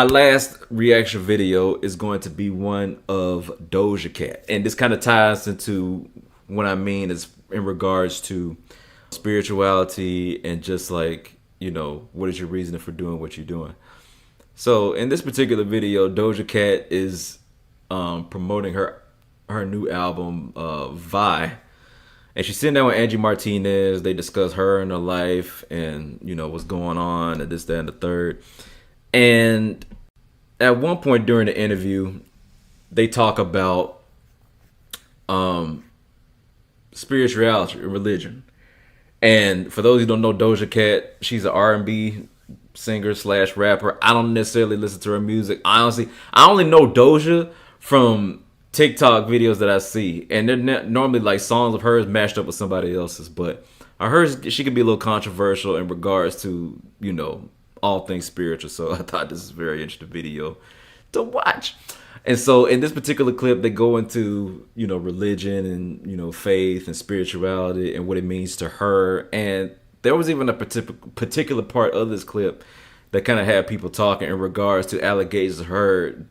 My last reaction video is going to be one of Doja Cat. And this kind of ties into what I mean is in regards to spirituality and just like, you know, what is your reason for doing what you're doing. So in this particular video, Doja Cat is promoting her new album, Vi. And she's sitting down with Angie Martinez. They discuss her and her life and, you know, what's going on and this, that, and the third. And at one point during the interview, they talk about spirituality and religion. And for those who don't know Doja Cat, she's an R&B singer slash rapper. I don't necessarily listen to her music. Honestly, I only know Doja from TikTok videos that I see. And they're normally like songs of hers mashed up with somebody else's. But I heard she could be a little controversial in regards to, you know, all things spiritual. So I thought this is a very interesting video to watch. And so in this particular clip, they go into, you know, religion and, you know, faith and spirituality and what it means to her. And there was even a particular part of this clip that kind of had people talking in regards to allegations of her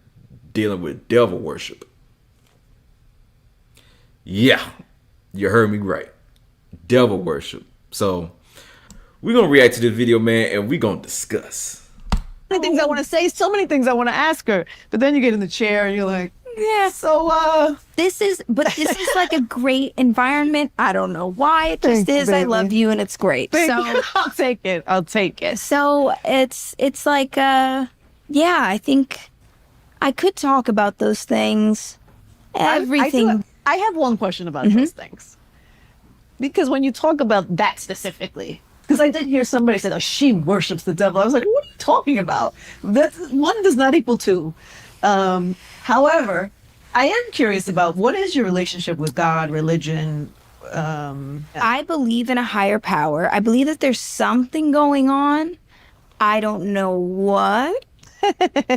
dealing with devil worship. Yeah, you heard me right. Devil worship. So we're going to react to this video, man, and we're going to discuss. Many things I want to say, so many things I want to ask her. But then you get in the chair and you're like, yeah, so this is like a great environment. I don't know why. It just Thanks, is. baby. I love you and it's great. so So I'll take it. I'll take it. so it's like yeah, I think I could talk about those things. Everything. I have one question about those things. Because when you talk about that specifically, because I did hear somebody say, oh, she worships the devil. I was like, what are you talking about? That one does not equal two. However, I am curious about what is your relationship with God, religion? I believe in a higher power. I believe that there's something going on. I don't know what.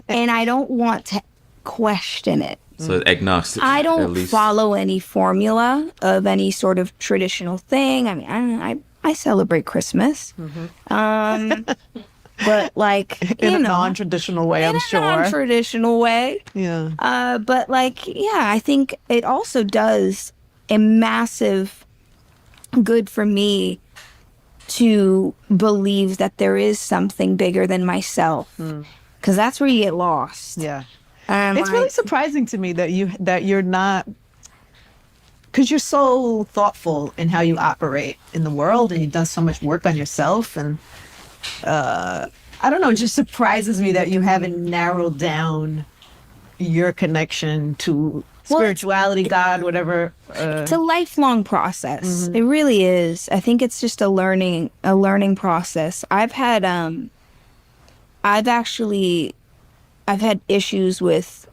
And I don't want to question it. So agnostic. I at don't least. follow any formula of any sort of traditional thing. I mean, I celebrate Christmas. But like, in you a know, non-traditional way, I'm in sure. a non-traditional way. Yeah. But like, yeah, I think it also does a massive good for me to believe that there is something bigger than myself. Because that's where you get lost. Yeah. And It's really surprising to me that you're not, because you're so thoughtful in how you operate in the world and you've done so much work on yourself. And I don't know, it just surprises me that you haven't narrowed down your connection to spirituality, God, whatever. It's a lifelong process. It really is. I think it's just a learning process. I've had issues with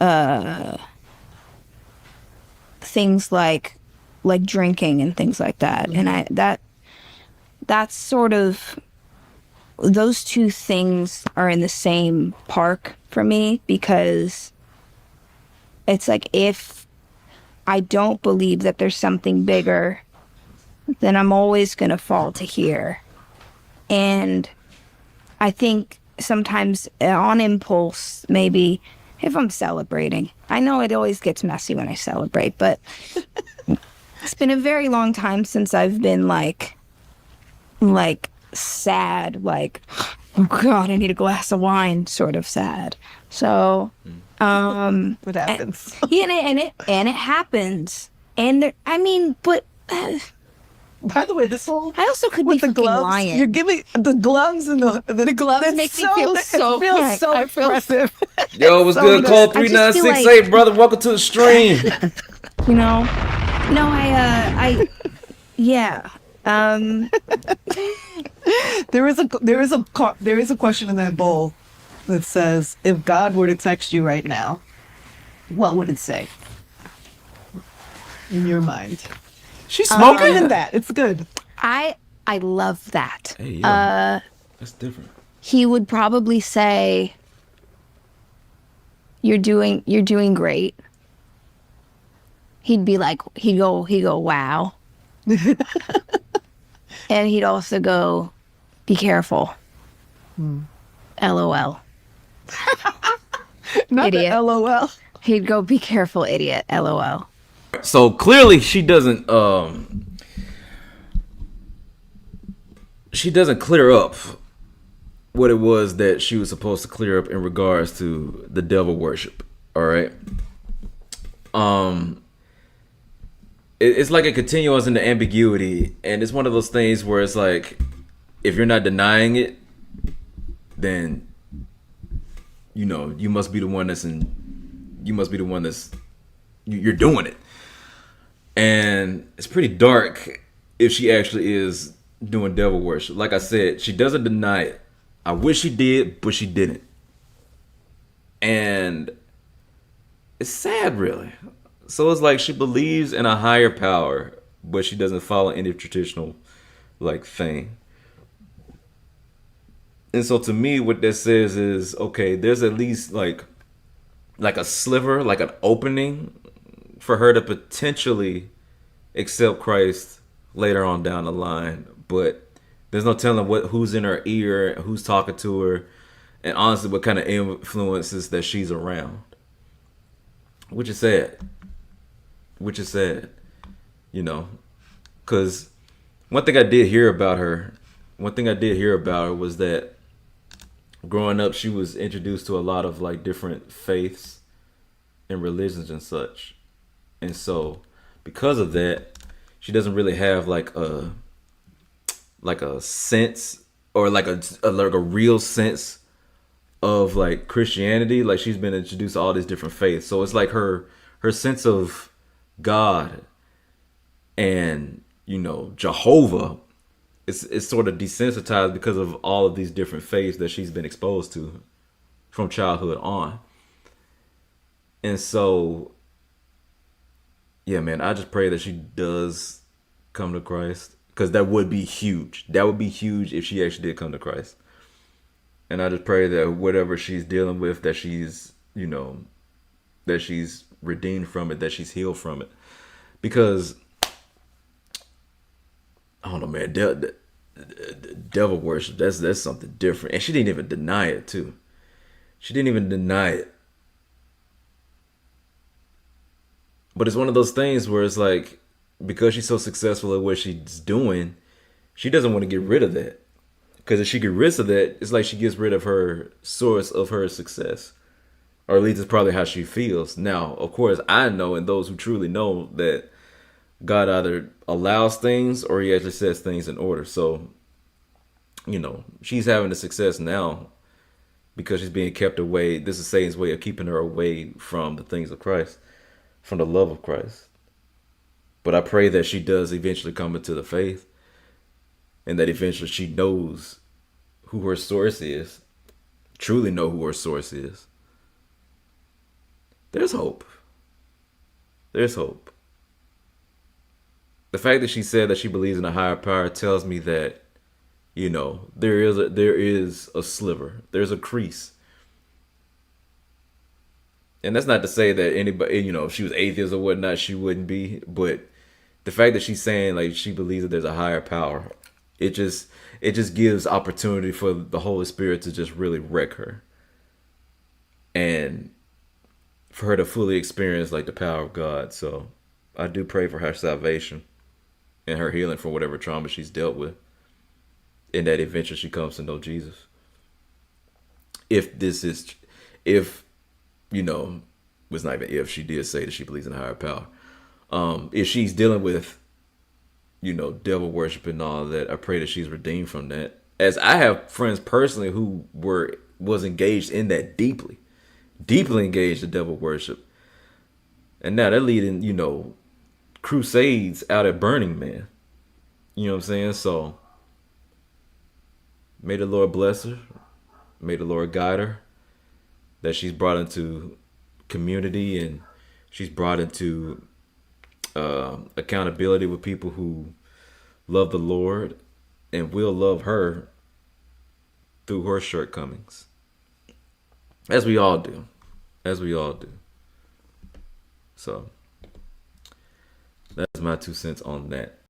things like drinking and things like that. And that's sort of, those two things are in the same park for me, because it's like, if I don't believe that there's something bigger, then I'm always going to fall to here. And I think sometimes on impulse, maybe if I'm celebrating, I know it always gets messy when I celebrate, but it's been a very long time since I've been like sad, like, oh God, I need a glass of wine, sort of sad. So, What happens? and it happens. And there, I mean, but By the way, this whole I also could be with the fucking gloves, lying. you're giving the gloves and the gloves. That makes me feel so it feels good. so I feel- impressive. Yo, what's So good? good. Call I just feel 3968, brother. Welcome to the stream. You know, no, yeah. There is a question in that bowl that says, if God were to text you right now, what would it say? In your mind. She's smoking. In that, it's good. I love that. Hey, yo, that's different. He would probably say, "You're doing great." He'd be like, he'd go, "Wow," and he'd also go, "Be careful." LOL. Not the Idiot. LOL. He'd go, "Be careful, idiot." LOL. So clearly she doesn't clear up what it was that she was supposed to clear up in regards to the devil worship. All right. It's like a continuous in the ambiguity, and it's one of those things where it's like, if you're not denying it, then you must be the one that's you're doing it. And it's pretty dark if she actually is doing devil worship. Like I said, she doesn't deny it. I wish she did, but she didn't. And it's sad, really. So it's like she believes in a higher power, but she doesn't follow any traditional thing. And so to me, what that says is, okay, there's at least like a sliver, like an opening for her to potentially accept Christ later on down the line. But there's no telling who's in her ear, who's talking to her, and honestly, what kind of influences that she's around. Which is sad. Because one thing I did hear about her was that growing up, she was introduced to a lot of different faiths and religions and such. And so because of that, she doesn't really have a sense, or like a real sense of Christianity. Like, she's been introduced to all these different faiths. So it's like her sense of God and Jehovah is sort of desensitized because of all of these different faiths that she's been exposed to from childhood on. And so, yeah, man, I just pray that she does come to Christ, because that would be huge. That would be huge if she actually did come to Christ. And I just pray that whatever she's dealing with, that she's redeemed from it, that she's healed from it. Because I don't know, man, devil worship, that's something different. And she didn't even deny it, too. She didn't even deny it. But it's one of those things where it's like, because she's so successful at what she's doing, she doesn't want to get rid of that. Because if she gets rid of that, it's like she gets rid of her source of her success. Or at least it's probably how she feels. Now, of course, I know, and those who truly know, that God either allows things or he actually sets things in order. So, she's having the success now because she's being kept away. This is Satan's way of keeping her away from the things of Christ, from the love of Christ. But I pray that she does eventually come into the faith, and that eventually she knows who her source is, truly know who her source is. There's hope. There's hope. The fact that she said that she believes in a higher power tells me that, there is a sliver. There's a crease. And that's not to say that anybody, if she was atheist or whatnot, she wouldn't be. But the fact that she's saying she believes that there's a higher power, it just gives opportunity for the Holy Spirit to just really wreck her, and for her to fully experience the power of God. So I do pray for her salvation and her healing from whatever trauma she's dealt with, and that eventually she comes to know Jesus. It's not even if, she did say that she believes in a higher power. If she's dealing with, devil worship and all that, I pray that she's redeemed from that. As I have friends personally who was engaged in that deeply engaged in devil worship. And now they're leading, crusades out at Burning Man. You know what I'm saying? So may the Lord bless her. May the Lord guide her. That she's brought into community, and she's brought into accountability with people who love the Lord and will love her through her shortcomings. As we all do. So that's my 2 cents on that.